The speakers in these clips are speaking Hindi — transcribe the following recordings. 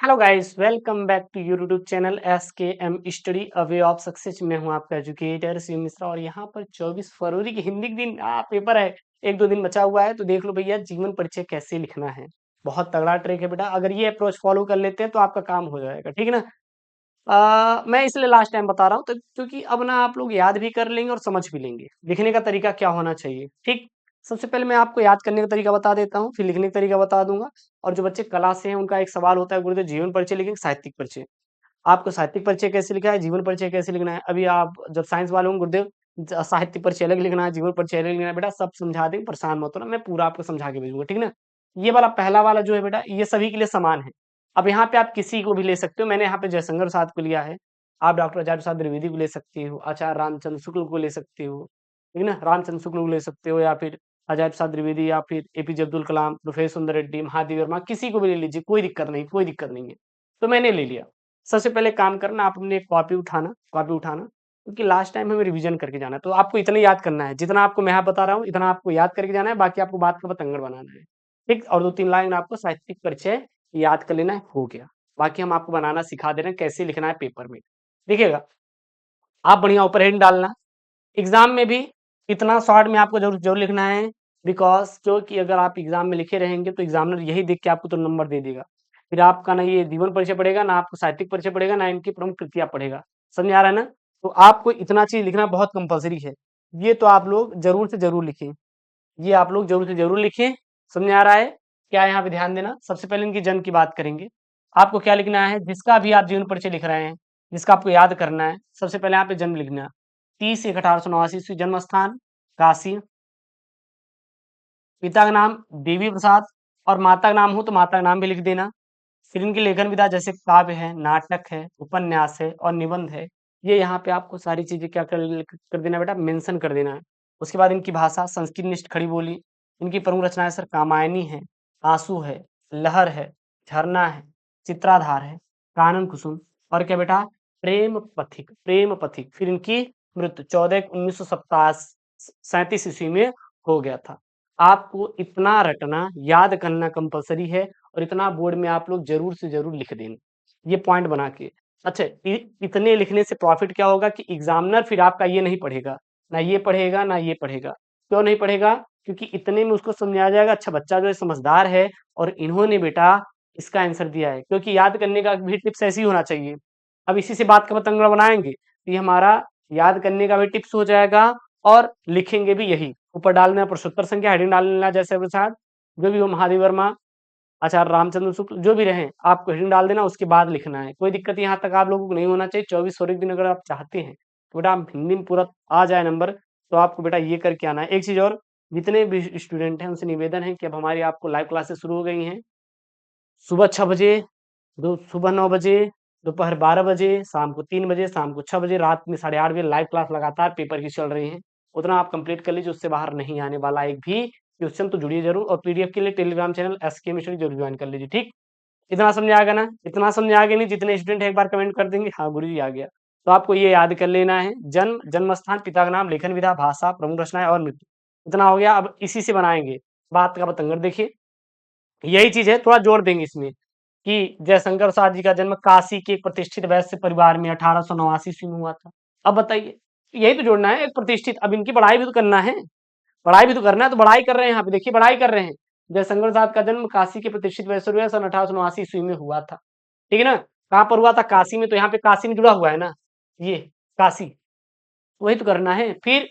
Hello guys, welcome back to your YouTube channel SKM study a way of success. मैं हूं आपका एजुकेटर शिव मिश्रा और यहाँ पर 24 फरवरी की हिंदी के दिन पेपर है। एक दो दिन बचा हुआ है तो देख लो भैया, जीवन परिचय कैसे लिखना है। बहुत तगड़ा ट्रिक है बेटा, अगर ये अप्रोच फॉलो कर लेते हैं तो आपका काम हो जाएगा, ठीक है ना। मैं इसलिए लास्ट टाइम बता रहा हूँ तो क्योंकि अब ना आप लोग याद भी कर लेंगे और समझ भी लेंगे लिखने का तरीका क्या होना चाहिए, ठीक। सबसे पहले मैं आपको याद करने का तरीका बता देता हूँ, फिर लिखने का तरीका बता दूंगा। और जो बच्चे कला से हैं उनका एक सवाल होता है, गुरुदेव जीवन परिचय लिखेंगे साहित्यिक परिचय। आपको साहित्यिक परिचय कैसे लिखा है, जीवन परिचय कैसे लिखना है। अभी आप जब साइंस वाले होंगे, गुरुदेव साहित्यिक परिचय अलग लिखना है, जीवन परिचय अलग लिखना है। बेटा सब समझा देंगे, परेशान मत होना, मैं पूरा आपको समझा के भेजूंगा, ठीक ना। ये वाला पहला वाला जो है बेटा, ये सभी के लिए समान है। अब यहाँ पे आप किसी को भी ले सकते हो, मैंने यहाँ पे जयशंकर प्रसाद को लिया है। आप डॉक्टर आचार्य प्रसाद द्विवेदी को ले सकते हो, आचार्य रामचंद्र शुक्ल को ले सकते हो, ठीक है ना। रामचंद्र शुक्ल को ले सकते हो, या फिर आचार्य प्रसाद द्विवेदी, या फिर एपीजे अब्दुल कलाम, प्रोफेसर सुंदर रेड्डी, महादेव वर्मा, किसी को भी ले लीजिए, कोई दिक्कत नहीं, कोई दिक्कत नहीं है। तो मैंने ले लिया। सबसे पहले काम करना, आप अपनी एक कॉपी उठाना, क्योंकि लास्ट टाइम हमें रिवीजन करके जाना है। तो आपको इतना याद करना है, जितना आपको मैं यहाँ बता रहा हूँ इतना आपको याद करके जाना है, बाकी आपको बात का बतंगड़ बनाना है, ठीक। और दो तीन लाइन आपको साहित्यिक परिचय याद कर लेना है, हो गया। बाकी हम आपको बनाना सिखा दे रहे हैं, कैसे लिखना है पेपर में। देखिएगा, आप बढ़िया ऊपर हेडिंग डालना। एग्जाम में भी इतना शॉर्ट में आपको जरूर जरूर लिखना है, बिकॉज क्योंकि अगर आप एग्जाम में लिखे रहेंगे तो एग्जामिनर यही देख के आपको तो नंबर दे देगा। फिर आपका ना ये जीवन परिचय पड़ेगा, ना आपको साहित्यिक परिचय पड़ेगा, ना इनकी प्रमुख कृतियां पड़ेगा। समझ में आ रहा है ना। तो आपको इतना चीज लिखना बहुत कंपलसरी है। ये तो आप लोग जरूर से जरूर लिखें, ये आप लोग जरूर से जरूर लिखें। समझ में आ रहा है। क्या यहाँ पे ध्यान देना, सबसे पहले इनकी जन्म की बात करेंगे। आपको क्या लिखना है, जिसका भी आप जीवन परिचय लिख रहे हैं, जिसका आपको याद करना है, सबसे पहले यहाँ पे जन्म लिखना। 30/1/1889 ईस्वी, जन्म स्थान काशी, पिता का नाम देवी प्रसाद, और माता का नाम हो तो माता का नाम भी लिख देना। फिर इनकी लेखन विधा, जैसे काव्य है, नाटक है, उपन्यास है और निबंध है, ये यहाँ पे आपको सारी चीजें क्या कर देना बेटा, मेंशन कर देना है। उसके बाद इनकी भाषा संस्कृत निष्ठ खड़ी बोली। इनकी प्रमुख रचनाएं सर कामायनी है, आंसू है, लहर है, झरना है, चित्राधार है, कानन कुसुम, और क्या बेटा, प्रेम पथिक। फिर इनकी मृत्यु 14/1/1937 ईस्वी में हो गया था। आपको इतना रटना याद करना कंपलसरी है, और इतना बोर्ड में आप लोग जरूर से जरूर लिख देना, ये पॉइंट बना के। अच्छा, इतने लिखने से प्रॉफिट क्या होगा कि एग्जामिनर फिर आपका ये नहीं पढ़ेगा, ना ये पढ़ेगा ना ये पढ़ेगा। क्यों नहीं पढ़ेगा, क्योंकि इतने में उसको समझ आ जाएगा, अच्छा बच्चा जो है समझदार है, और इन्होंने बेटा इसका आंसर दिया है। क्योंकि याद करने का भी टिप्स ऐसी होना चाहिए। अब इसी से बात का पतंगड़ बनाएंगे तो ये हमारा याद करने का भी टिप्स हो जाएगा, और लिखेंगे भी यही। ऊपर डालना प्रश्नोत्तर संख्या, हेडिंग डालना जैसे प्रसाद, जो भी हो, महादेव वर्मा, आचार्य रामचंद्र शुक्ल, जो भी रहे, आपको हेडिंग डाल देना, उसके बाद लिखना है। कोई दिक्कत यहाँ तक आप लोगों को नहीं होना चाहिए। 24 और एक दिन अगर आप चाहते हैं तो बेटा आप हिंदी में पूरा आ जाए नंबर, तो आपको बेटा ये करके आना है। एक चीज और, जितने भी स्टूडेंट हैं उनसे निवेदन है कि अब हमारी आपको लाइव क्लासेस शुरू हो गई हैं। सुबह 6 बजे, सुबह 9 बजे, दोपहर 12 बजे, शाम को 3 बजे, शाम को 6 बजे, रात में 8:30 बजे लाइव क्लास लगातार पेपर की चल रही हैं। उतना आप कंप्लीट कर लीजिए, उससे बाहर नहीं आने वाला एक भी क्वेश्चन। तो जुड़िए जरूर, और पीडीएफ के लिए टेलीग्राम चैनल एसके मिश्री जरूर ज्वाइन कर लीजिए, ठीक। इतना समझ आ गया ना, इतना समझ आ गया नहीं, जितने स्टूडेंट एक बार कमेंट कर देंगे हाँ गुरु जी आ गया। तो आपको ये याद कर लेना है, जन्म, जन्म स्थान, पिता का नाम, लेखन विधा, भाषा, प्रमुख रचनाएं और मृत्यु। इतना हो गया। अब इसी से बनाएंगे बात का बतंगड़। देखिए, यही चीज है, थोड़ा जोड़ देंगे इसमें कि जयशंकर प्रसाद जी का जन्म काशी के एक प्रतिष्ठित वैश्य परिवार में 1889 ईस्वी में हुआ था। अब बताइए, यही तो जोड़ना है, एक प्रतिष्ठित। अब इनकी पढ़ाई भी तो करना है, पढ़ाई भी तो करना है, तो पढ़ाई कर रहे हैं यहाँ पे, देखिए पढ़ाई कर रहे हैं। जयशंकर प्रसाद का जन्म काशी के प्रतिष्ठित वैश्य परिवार सन 1889 ईस्वी में हुआ था, ठीक है ना। कहाँ पर हुआ था, काशी में। तो यहाँ पे काशी में जुड़ा हुआ है ना, ये काशी, वही तो करना है। फिर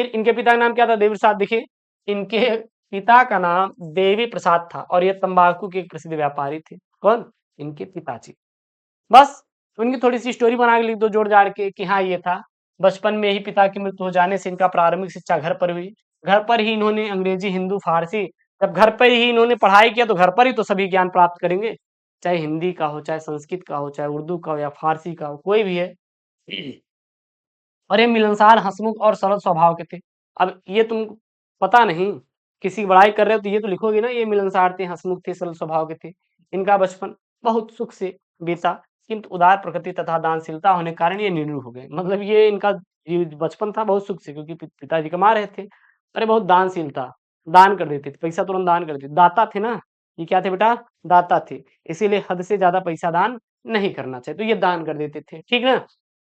इनके पिता का नाम क्या था, देवी प्रसाद। देखिए, इनके पिता का नाम देवी प्रसाद था, और ये तंबाकू के एक प्रसिद्ध व्यापारी थे। कौन, इनके पिताजी। बस उनकी थोड़ी सी स्टोरी बना के लिख दो जोड़ जाड़ के कि हाँ ये था। बचपन में ही पिता की मृत्यु हो जाने से इनका प्रारंभिक शिक्षा घर पर हुई। घर पर ही इन्होंने अंग्रेजी, हिंदू, फारसी, जब घर पर ही इन्होंने पढ़ाई किया तो घर पर ही तो सभी ज्ञान प्राप्त करेंगे, चाहे हिंदी का हो, चाहे संस्कृत का हो, चाहे उर्दू का हो, या फारसी का हो, कोई भी है। और ये मिलनसार, हंसमुख और सरल स्वभाव के थे। अब ये तुम पता नहीं, किसी की बड़ाई कर रहे हो तो ये तो लिखोगे ना, ये मिलनसार थे, हंसमुख थे, सरल स्वभाव के थे। इनका बचपन बहुत सुख से बीता, किंतु उदार प्रकृति तथा दानशीलता होने के कारण ये निडर हो गए। मतलब ये इनका बचपन था बहुत सुख से, क्योंकि पिताजी कमा रहे थे। अरे बहुत दानशीलता, दान कर देते थे, पैसा तुरंत दान कर देते, दाता थे ना। ये क्या थे बेटा? दाता थे। इसीलिए हद से ज़्यादा पैसा दान नहीं करना चाहिए, तो ये दान कर देते थे, ठीक ना?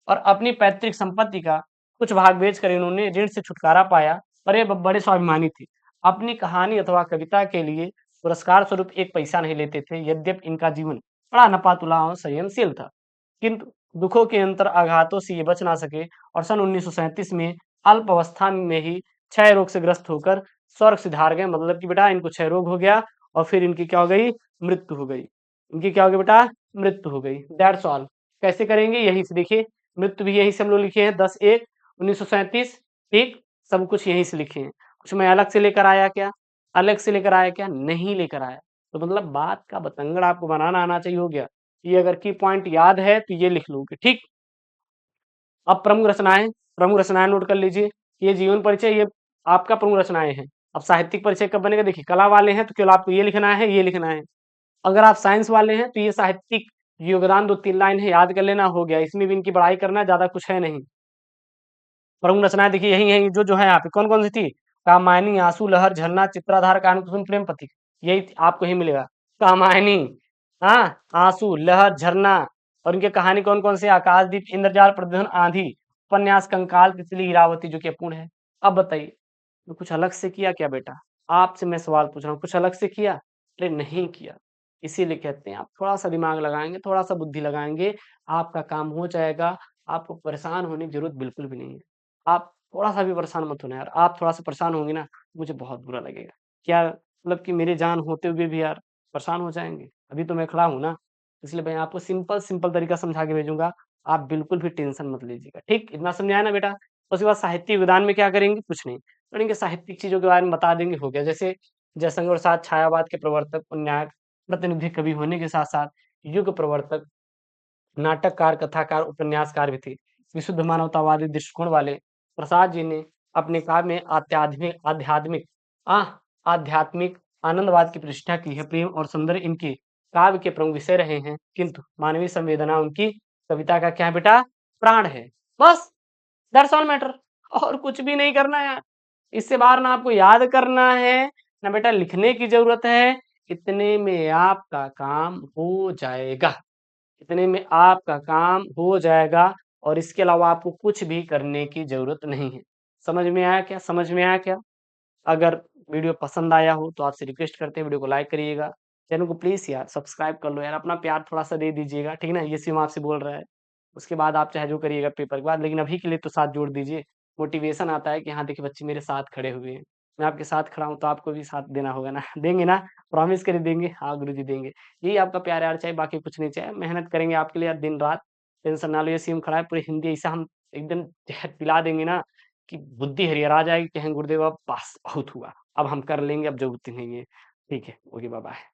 और अपनी पैतृक संपत्ति का कुछ भाग बेचकर इन्होंने ऋण से छुटकारा पाया और ये बड़े स्वाभिमानी थे। अपनी कहानी अथवा कविता के लिए पुरस्कार स्वरूप एक पैसा नहीं लेते थे, यद्यपि इनका जीवन बड़ा नपा-तुला और संयमशील था। किंतु दुखों के अंतर आघातों से ये बच ना सके और सन 1937 में अल्प अवस्था में ही क्षय रोग से ग्रस्त होकर स्वर्ग सिधार गए। मतलब कि बेटा इनको क्षय रोग हो गया और फिर इनकी क्या हो गई? मृत्यु हो गई। इनकी क्या हो गई बेटा? मृत्यु हो गई। That's all. कैसे करेंगे? यहीं से देखिए, मृत्यु भी यहीं से हम लोग लिखे हैं 10/1/1937, ठीक? सब कुछ यहीं से लिखे हैं। कुछ मैं अलग से लेकर आया क्या? अलग से लेकर आया क्या? नहीं लेकर आया। तो मतलब बात का बतंगड़ आपको बनाना आना चाहिए, हो गया। ये अगर की पॉइंट याद है तो ये लिख लोगे, ठीक? अब प्रमुख रचनाएँ नोट कर लीजिए। ये जीवन परिचय, ये आपका प्रमुख रचनाएँ हैं। अब साहित्यिक परिचय कब बनेगा? देखिए, कला वाले हैं तो केवल आपको ये लिखना है, ये लिखना है। अगर आप साइंस वाले हैं तो ये साहित्यिक योगदान 2-3 लाइन है, याद कर लेना, हो गया। इसमें भी इनकी बड़ाई करना है, ज़्यादा कुछ है नहीं। प्रमुख रचनाएँ देखिए यही हैं, जो है यहाँ पे कौन-कौन सी थी? कामायनी, आँसू, लहर, झरना, चित्राधार, कानकुसुम, प्रेम पथिक। यही आपको ही मिलेगा। कामायनी, हाँ, आँसू, लहर, झरना और इनकी कहानी कौन-कौन सी? आकाशदीप, इंद्रजाल, प्रद्युम्न, आँधी, उपन्यास कंकाल, तितली, इरावती जो कि अपूर्ण है। अब बताइए, तो कुछ अलग से किया क्या बेटा? आपसे मैं सवाल पूछ रहा हूँ, कुछ अलग से किया? अरे नहीं किया। इसीलिए कहते हैं आप थोड़ा-सा दिमाग लगाएँगे, थोड़ा-सा बुद्धि लगाएँगे, आपका काम हो जाएगा। आपको परेशान होने की ज़रूरत बिल्कुल भी नहीं है। आप थोड़ा-सा भी परेशान मत होना यार, आप थोड़ा-सा परेशान होंगे ना, मुझे बहुत बुरा लगेगा। क्या मतलब कि मेरी जान होते हुए भी यार परेशान हो जाएँगे? अभी तो मैं खड़ा हूँ ना, इसलिए मैं आपको सिंपल तरीका समझा के भेजूँगा, आप बिल्कुल भी टेंशन मत लीजिएगा, ठीक? इतना समझ में आया ना बेटा? उसके बाद साहित्यिक योगदान में क्या करेंगे? कुछ नहीं, पढ़ेंगे साहित्यिक चीज़ों के बारे में बता देंगे, हो गया। जैसे जयशंकर प्रसाद छायावाद के प्रवर्तक, उपन्यास प्रतिनिधि कवि होने के साथ-साथ युग प्रवर्तक, नाटककार, कथाकार, उपन्यासकार भी थे। विशुद्ध मानवतावादी दृष्टिकोण वाले प्रसाद जी ने अपने काव्य में आध्यात्मिक आह आध्यात्मिक आनंदवाद की प्रतिष्ठा की है। प्रेम और सौंदर्य इनके काव्य के प्रमुख विषय रहे हैं, किंतु मानवीय संवेदना उनकी कविता का क्या है बेटा? प्राण है। बस, दैट्स ऑल मैटर। और कुछ भी नहीं करना है यार। इससे बाहर ना आपको याद करना है, ना बेटा लिखने की ज़रूरत है। इतने में आपका काम हो जाएगा। इतने में आपका काम हो जाएगा और इसके अलावा आपको कुछ भी करने की ज़रूरत नहीं है। समझ में आया क्या? समझ में आया क्या? अगर वीडियो पसंद आया हो तो आपसे रिक्वेस्ट करते हैं वीडियो को लाइक करिएगा। चैनल को प्लीज़ यार सब्सक्राइब कर लो यार, अपना प्यार थोड़ा-सा दे दीजिएगा, ठीक है ना? ये सिर्फ़ आपसे बोल रहा है। उसके बाद आप चाहे जो करिएगा पेपर के बाद, लेकिन अभी के लिए तो साथ जोड़ दीजिए। मोटिवेशन आता है कि हाँ, देखिए बच्चे मेरे साथ खड़े हुए हैं। मैं आपके साथ खड़ा हूँ तो आपको भी साथ देना होगा ना। देंगे ना? प्रॉमिस करिए देंगे? हाँ, गुरुजी देंगे। यही आपका प्यार यार चाहिए, बाकी कुछ नहीं चाहिए। मेहनत करेंगे आपके लिए यार दिन-रात। टेंशन ना लो, ये सीएम खड़ा है, पूरी हिंदी ऐसा हम एकदम ज़हर पिला देंगे ना कि बुद्धि हरिहरा जाएगी, कहेंगे गुरुदेव अब बस बहुत हुआ। अब हम कर लेंगे, अब ज़रूरत ही नहीं है। ठीक है, ओके बाय-बाय।